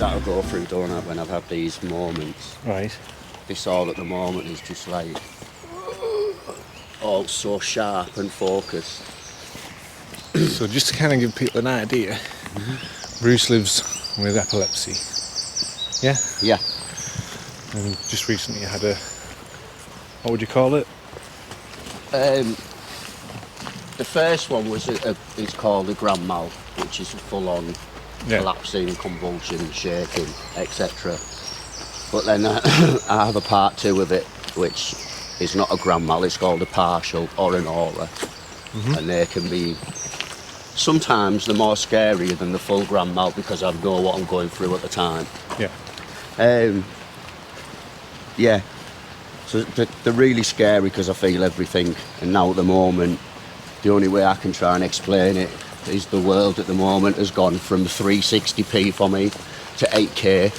that I go through, don't I, when I've had these moments. Right. This all at the moment is just like all so sharp and focused. So just to kind of give people an idea, Bruce lives with epilepsy. Yeah? Yeah. And just recently had a, what would you call it? The first one was it's called a grand mal, which is full-on collapsing, convulsion, shaking, etc. But then I have a part 2 of it, which is not a grand mal, it's called a partial or an aura. And they can be, sometimes they're more scarier than the full grand mal because I know what I'm going through at the time. Yeah. Yeah. So they're really scary because I feel everything. And now at the moment, the only way I can try and explain it is the world at the moment has gone from 360p for me to 8K.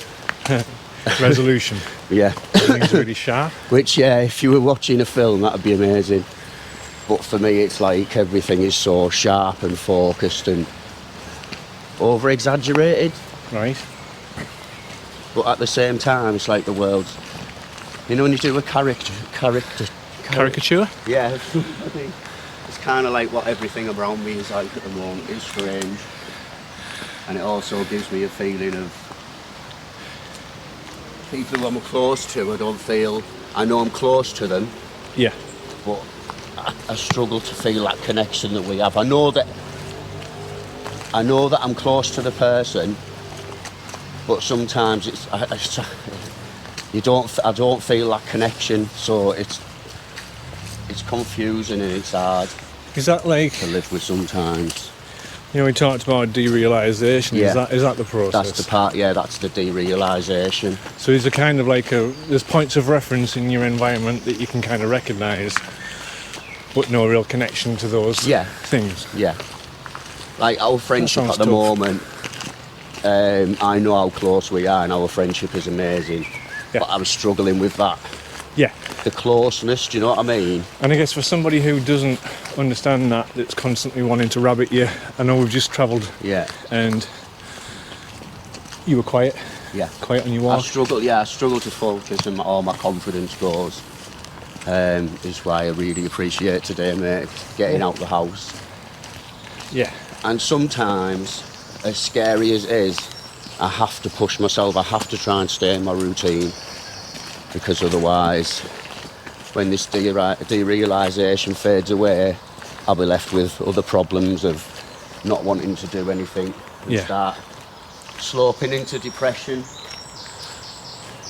Resolution. Yeah. Everything's really sharp. Which, yeah, if you were watching a film, that'd be amazing. But for me, it's like everything is so sharp and focused and over-exaggerated. Right. But at the same time, it's like the world's... You know when you do a Caricature? Yeah. It's kind of like what everything around me is like at the moment. It's strange. And it also gives me a feeling of people who I'm close to, I know I'm close to them. Yeah. But I struggle to feel that connection that we have. I know that I'm close to the person, but sometimes I don't feel that connection, so it's confusing and it's hard. Is that like to live with sometimes? You know, we talked about derealisation. Yeah. Is that the process? That's the part. Yeah, that's the derealisation. So is there kind of like there's points of reference in your environment that you can kind of recognise, but no real connection to those things. Yeah. Like our friendship at the tough. moment, I know how close we are, and our friendship is amazing. Yeah. But I'm struggling with that. Yeah. The closeness, do you know what I mean? And I guess for somebody who doesn't understand that's constantly wanting to rabbit you, I know we've just travelled. Yeah. And you were quiet. Yeah. Quiet on your walk. I struggle to focus and all my confidence goes. Is why I really appreciate today, mate, getting out the house. Yeah. And sometimes, as scary as it is, I have to push myself, I have to try and stay in my routine, because otherwise, when this derealisation fades away, I'll be left with other problems of not wanting to do anything and start sloping into depression,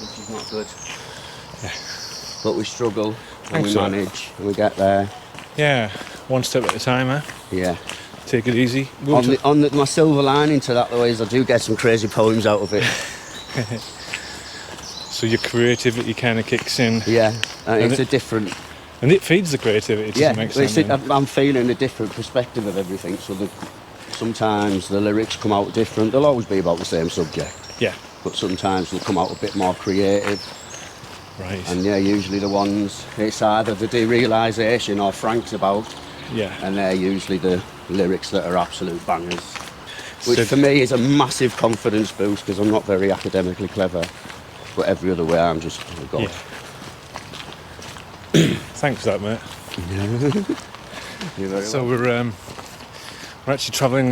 which is not good. Yeah. But we struggle and we manage and we get there. Yeah, one step at a time, eh? Yeah. Take it easy. My silver lining to that, though, is I do get some crazy poems out of it. So your creativity kind of kicks in. Yeah, and it's a different... And it feeds the creativity to some extent. I'm feeling a different perspective of everything, so sometimes the lyrics come out different. They'll always be about the same subject. Yeah. But sometimes they'll come out a bit more creative. Right. And yeah, usually the ones, it's either the derealisation or Frank's about. Yeah. And they're usually the lyrics that are absolute bangers. Which for me is a massive confidence boost because I'm not very academically clever. But every other way I'm just, oh God. Yeah. Thanks for that, mate. You're very So welcome. we're actually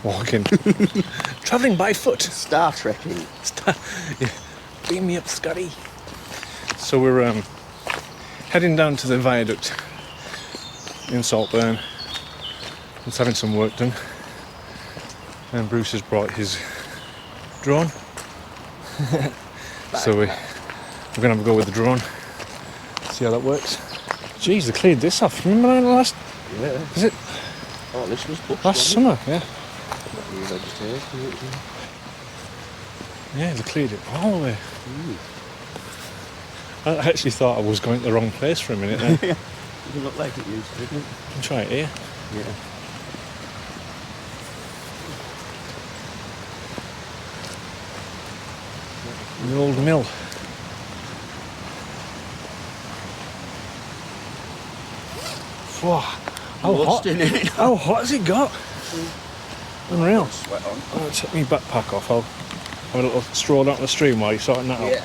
walking, travelling by foot. Star trekking. Yeah. Beam me up, Scotty. So we're heading down to the viaduct in Saltburn. It's having some work done. And Bruce has brought his drone. So we're going to have a go with the drone. See how that works. Jeez, they cleared this off. Remember that last... Yeah. Is it? Oh, this was booked, Last summer, yeah. Vegetation. Yeah, they cleared it all the way. I actually thought I was going to the wrong place for a minute then. Yeah. It looked like it used to, didn't it? I'll try it here. Yeah. The old mill. Whoa, how hot has it got? Unreal. Sweat on. I'll take my backpack off. I'll have a little stroll down the stream while you're sorting that out. Yeah.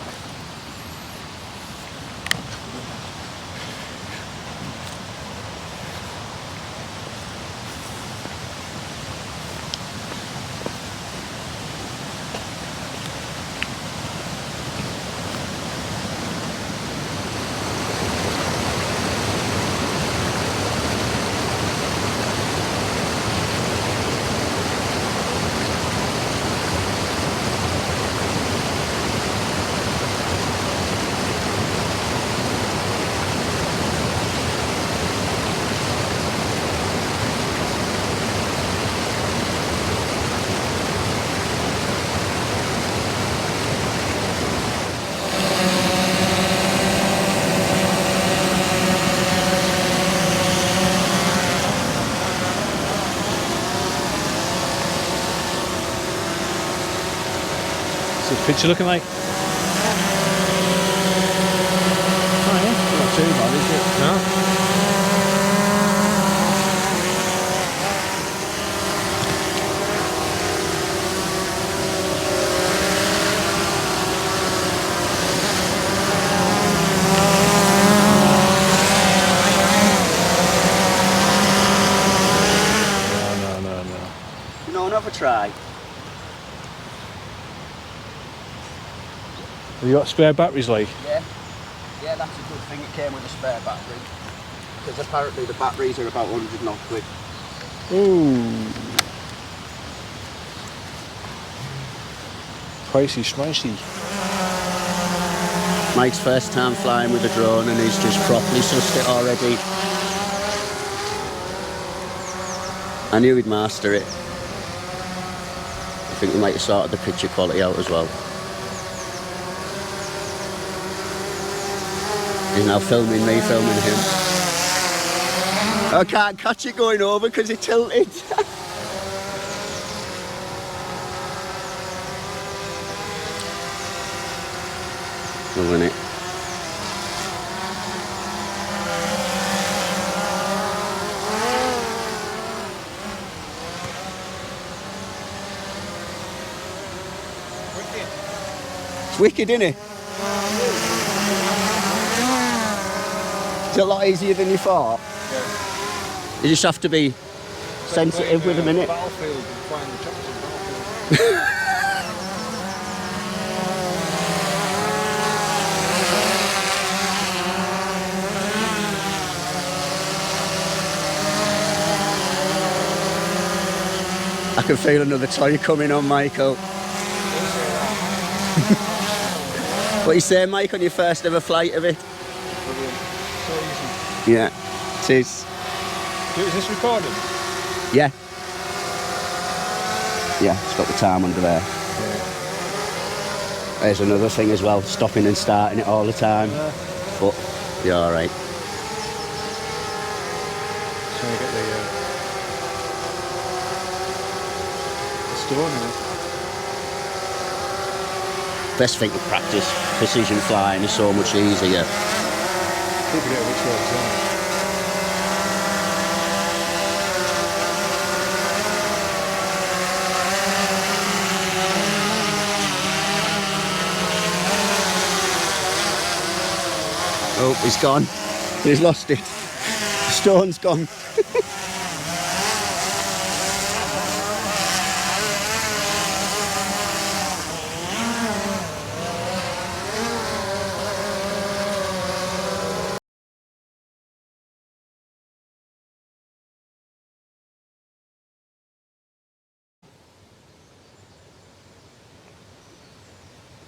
What's the picture looking like? Oh yeah. Not too bad, is it? No? No. You know, another try. Have you got spare batteries, like? Yeah. Yeah, that's a good thing. It came with a spare battery. Because apparently the batteries are about 100 knock quid. Ooh. Pricey, schmicey. Mike's first time flying with a drone and he's just properly sussed it already. I knew he'd master it. I think we might have sorted the picture quality out as well. He's now filming me, filming him. I can't catch it going over because it tilted. Loving it. It's wicked, isn't it? It's a lot easier than you thought. Yeah. You just have to be sensitive with a minute. Battlefield and flying the choppers on Battlefield. I can feel another toy coming on, Michael. What you say, Mike, on your first ever flight of it? Brilliant. So easy. Yeah, it is. Is this recorded? Yeah. Yeah, it's got the time under there. Yeah. There's another thing as well, stopping and starting it all the time. But you're alright. Trying to get the stone in it. Best thing to practice. Precision flying is so much easier. People get which way it's on. Oh, he's gone. He's lost it. The stone's gone.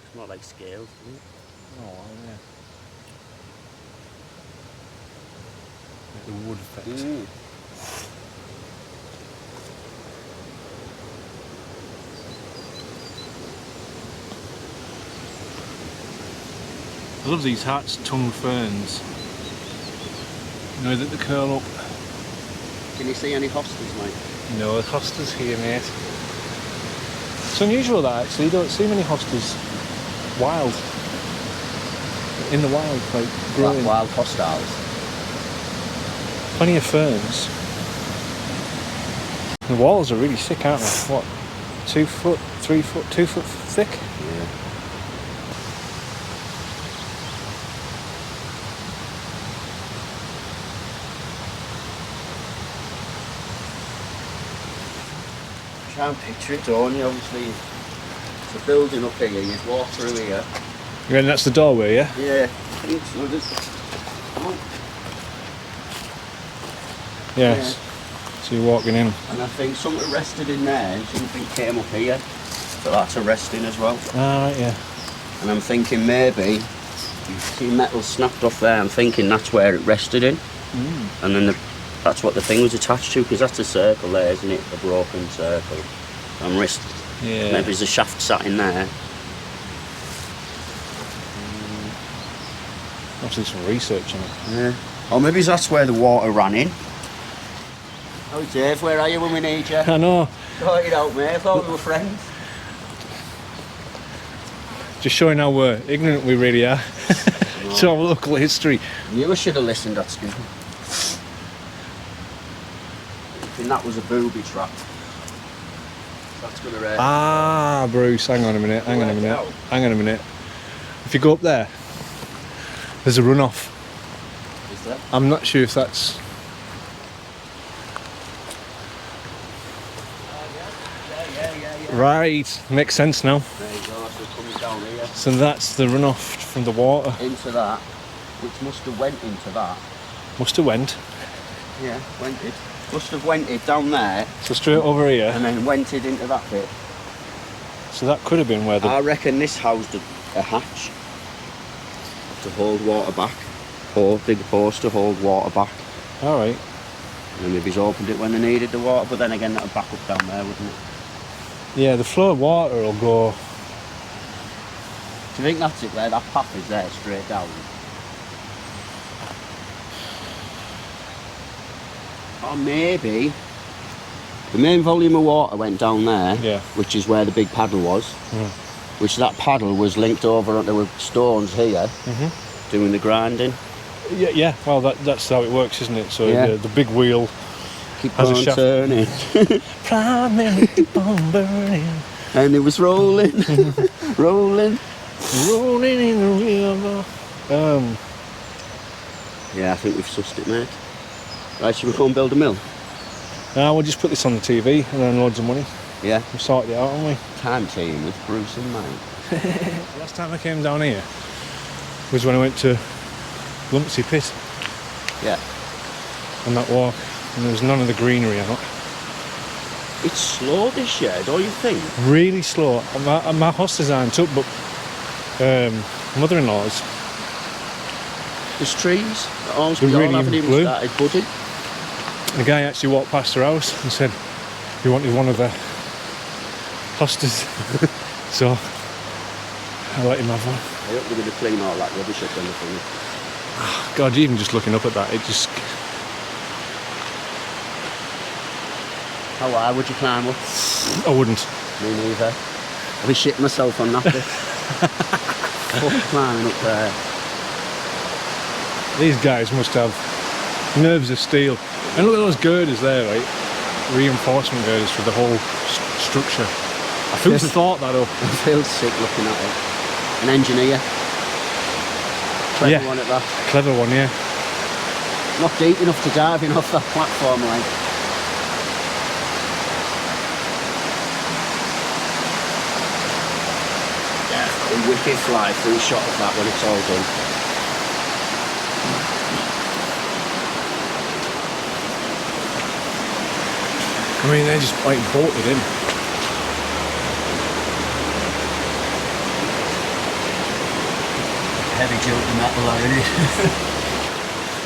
It's more like scales, isn't it? Oh, yeah. Like the wood effect. I love these Hart's tongue ferns. You know that they curl up. Can you see any hostas, Mike? No, the hostas here, mate. It's unusual that actually, you don't see many hostas wild. In the wild, like growing. Wild hostels. Plenty of ferns. The walls are really thick, aren't they? What, 2 foot, 3 foot, 2 foot thick? Yeah. Can't picture it, don't you? Obviously, it's a building up here. You'd walk through here. Yeah, and that's the doorway, yeah? Yeah. I think so. Yes. So you're walking in. And I think something rested in there and something came up here. But that's a resting as well. Ah, right, yeah. And I'm thinking maybe, you see metal snapped off there, I'm thinking that's where it rested in. And then that's what the thing was attached to, because that's a circle there, isn't it? A broken circle. And Yeah. maybe there's a shaft sat in there. Obviously some research on it. Yeah. Or maybe that's where the water ran in. Oh Dave, where are you when we need you? I know. Thought you'd help me, I thought we were friends. Just showing how ignorant we really are to our local history. You should have listened, that's good. I think that was a booby trap. That's going to rain. Ah, Bruce, hang on a minute. If you go up there, there's a runoff. Is there? I'm not sure if that's... Yeah. Right, makes sense now. There you go, so it's coming down here. So that's the runoff from the water. Into that, which must have went into that. Must have went. Yeah, went it. Must have went it down there. So straight over here. And then went it into that bit. So that could have been where the... I reckon this housed a hatch to hold water back. Or big hose to hold water back. Alright. And then maybe he's opened it when they needed the water, but then again that would back up down there, wouldn't it? Yeah, the flow of water will go... Do you think that's it, where that path is there, straight down? Or maybe the main volume of water went down there, Yeah. which is where the big paddle was, which that paddle was linked over onto stones here, doing the grinding. Yeah, well that's how it works, isn't it? So Yeah. the big wheel Keep has a on shaft. turning. Primary keep on burning. And it was rolling, rolling. Rolling in the river. Yeah, I think we've sussed it, mate. Right, should we go and build a mill? Now we'll just put this on the TV and earn loads of money. Yeah. We've sorted it out, haven't we? Time team with Bruce and Mike. Last time I came down here was when I went to Lumpsy Pit Yeah. on that walk, and there was none of the greenery on it. It's slow this year, don't you think? Really slow. My hostas aren't up, but mother-in-law's. There's trees. Almost They're we all really haven't even blue. started budding. The guy actually walked past her house and said he wanted one of the hostas. So I let him have one. I hope they're going to clean all that rubbish up on the thing. God, even just looking up at that, it just... How high would you climb up? I wouldn't. Me neither. I'll be shitting myself on that bit. Fuck climbing up there. These guys must have nerves of steel. And look at those girders there, right? Reinforcement girders for the whole structure. Who's thought that up? I feel sick looking at it. An engineer. Clever one at that. Clever one, yeah. Not deep enough to dive in off that platform, like. Yeah, a wicked fly through shot of that when it's all done. I mean, they're just like bolted in. Heavy duty metal, isn't it?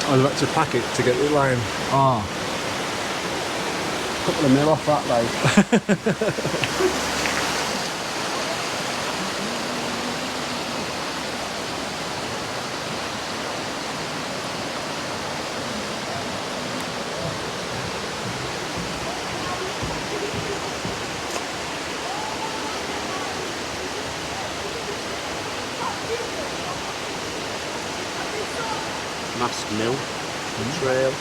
I was about to pack it to get the line. Oh. Couple of mil off that, like. Mask mill, trail.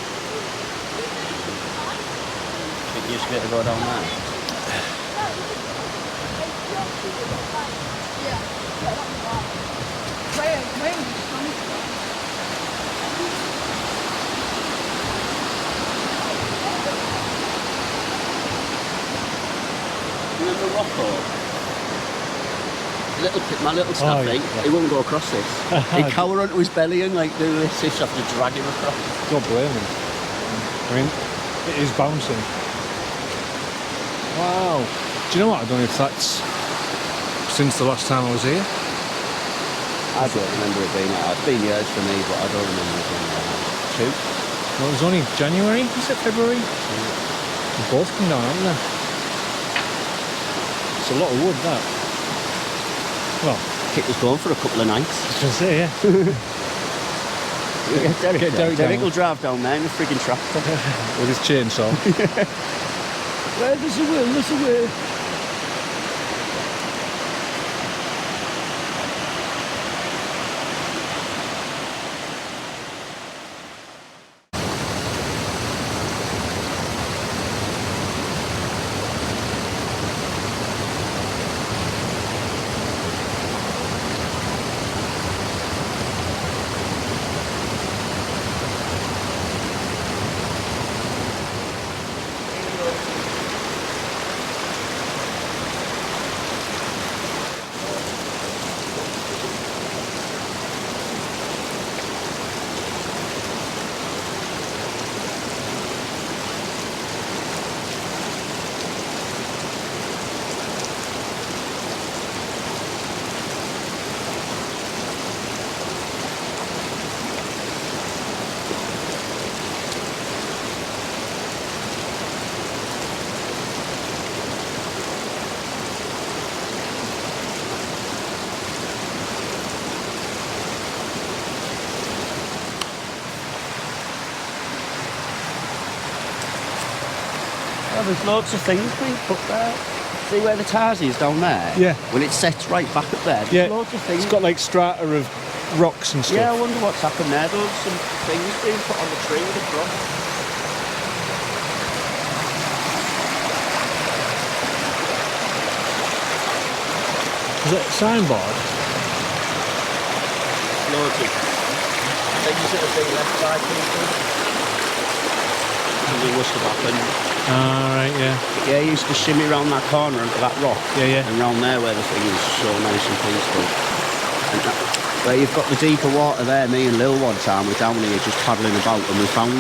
Big You used to be able to go down there. Remember Rocco? My little snappy, he wouldn't go across this. He'd cower onto his belly and like do this, he'd have to drag him across. Don't blame him. I mean, it is bouncing. Wow. Do you know what? I don't know if that's since the last time I was here. I don't remember it being out. It's been years for me, but I don't remember it being out. 2? Well, it was only January, is it February? They both come down, haven't they? It's a lot of wood, that. Well, Kit was going for a couple of nights. I was going to say, yeah. Derek will drive down there in a frigging tractor. With his chainsaw. Well, there's a will, there's a will. Well, there's loads of things being put there. See where the Tarzy is down there? Yeah. When it sets right back up there, there's loads of things. It's got like strata of rocks and stuff. Yeah, I wonder what's happened there. There's some things being put on the tree with the front. Is it a signboard? Loads of things that have been left by people. It must have happened. Right, yeah. Yeah, he used to shimmy around that corner into that rock. Yeah, yeah. And round there where the thing is so nice and peaceful. And that, where you've got the deeper water there, me and Lil one time we're down here just paddling about and we found,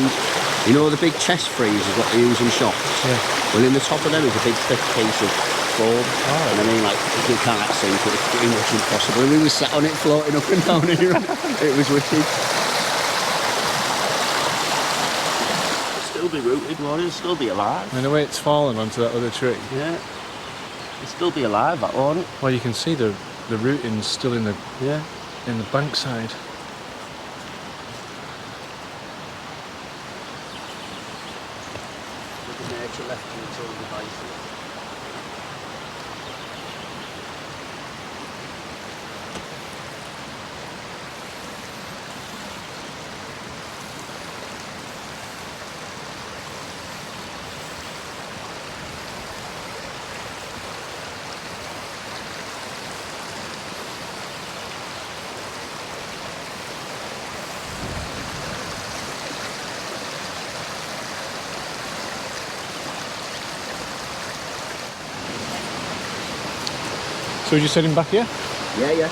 you know the big chest freezers what they use in shops? Yeah. Well, in the top of them is a big thick piece of foam. Oh. And I mean, like, you can't sink it, it's pretty much impossible. And we were sat on it floating up and down here. It was wicked. Still be rooted, won't it? Still be alive. And the way it's fallen onto that other tree. Yeah. It'll still be alive, that won't it? Well, you can see the rooting's still in the bank side. With the nature left to its own devices. So we're just heading back here? Yeah, yeah.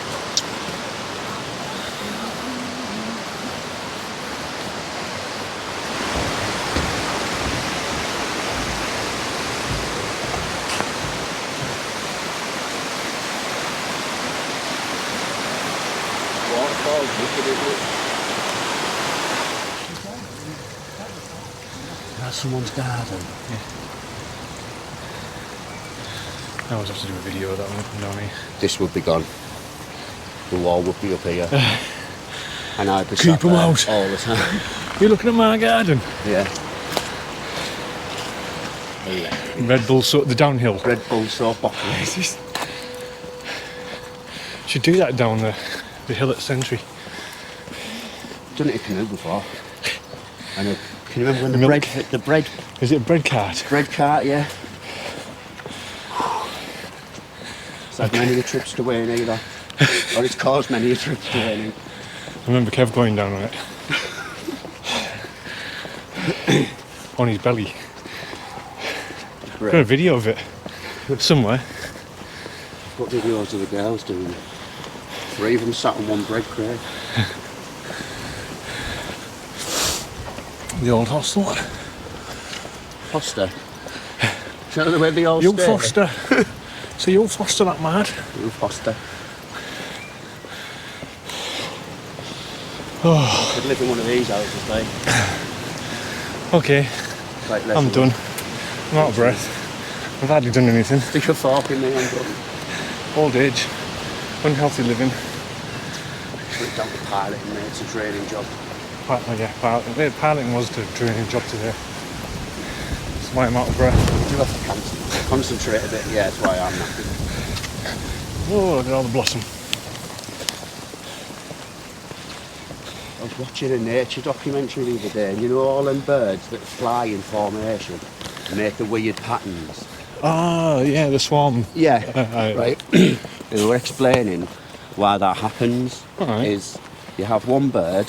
Waterfalls, wicked, isn't it? That's someone's garden. Yeah. I always have to do a video of that one up and down here. This would be gone. The wall would be up here. And I'd be Keep sat them there out. all the time. You're looking at my garden? Yeah. Red Bull, the downhill. Red Bull soap operators. Should do that down the hill at Sentry. Done it in canoe before. And a Can you remember when the bread Is it a bread cart? bread cart? Yeah. It's had many trips to Wayne either, or it's caused many trips to Wayne. I remember Kev going down on it. On his belly. Got a video of it somewhere. Got videos of the girls doing it. 3 of them sat on one bread crate. The old hostel. Foster. Is that the way they all You stay? Foster. So you'll Foster that mad? You Foster. Oh, Could live in one of these houses, mate. okay. Like I'm done. I'm out of breath. I've hardly done anything. Stick a fork in me, I'm done. Old age. Unhealthy living. Put down to piloting, mate. It's a draining job. Piloting was the training job today. That's why I'm out of breath. You do have to concentrate a bit. Yeah, that's why I'm knackered. Oh, look at all the blossom. I was watching a nature documentary the other day, and you know all them birds that fly in formation and make the weird patterns? Ah, yeah, the swarm. Yeah, Right. right. They were explaining why that happens. Alright. Is you have one bird,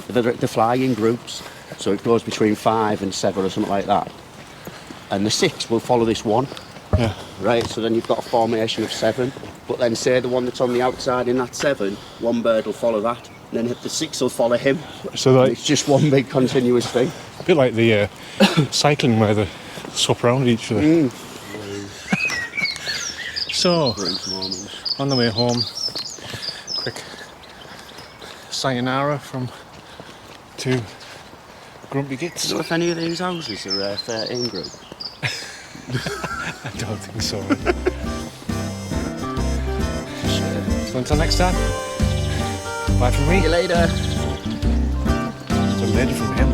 they fly in groups, so it goes between 5 and 7 or something like that. And the 6 will follow this one, Yeah. right? So then you've got a formation of 7. But then say the one that's on the outside in that 7, one bird will follow that. And then the 6 will follow him. So like, It's just one big continuous thing. a bit like the cycling where they swap around each other. So, Great moment. on the way home, quick sayonara from 2 grumpy Gits. Do you know if any of these houses are 13 group? I don't think so. So until next time, bye from See you me. later. It's a lady from him.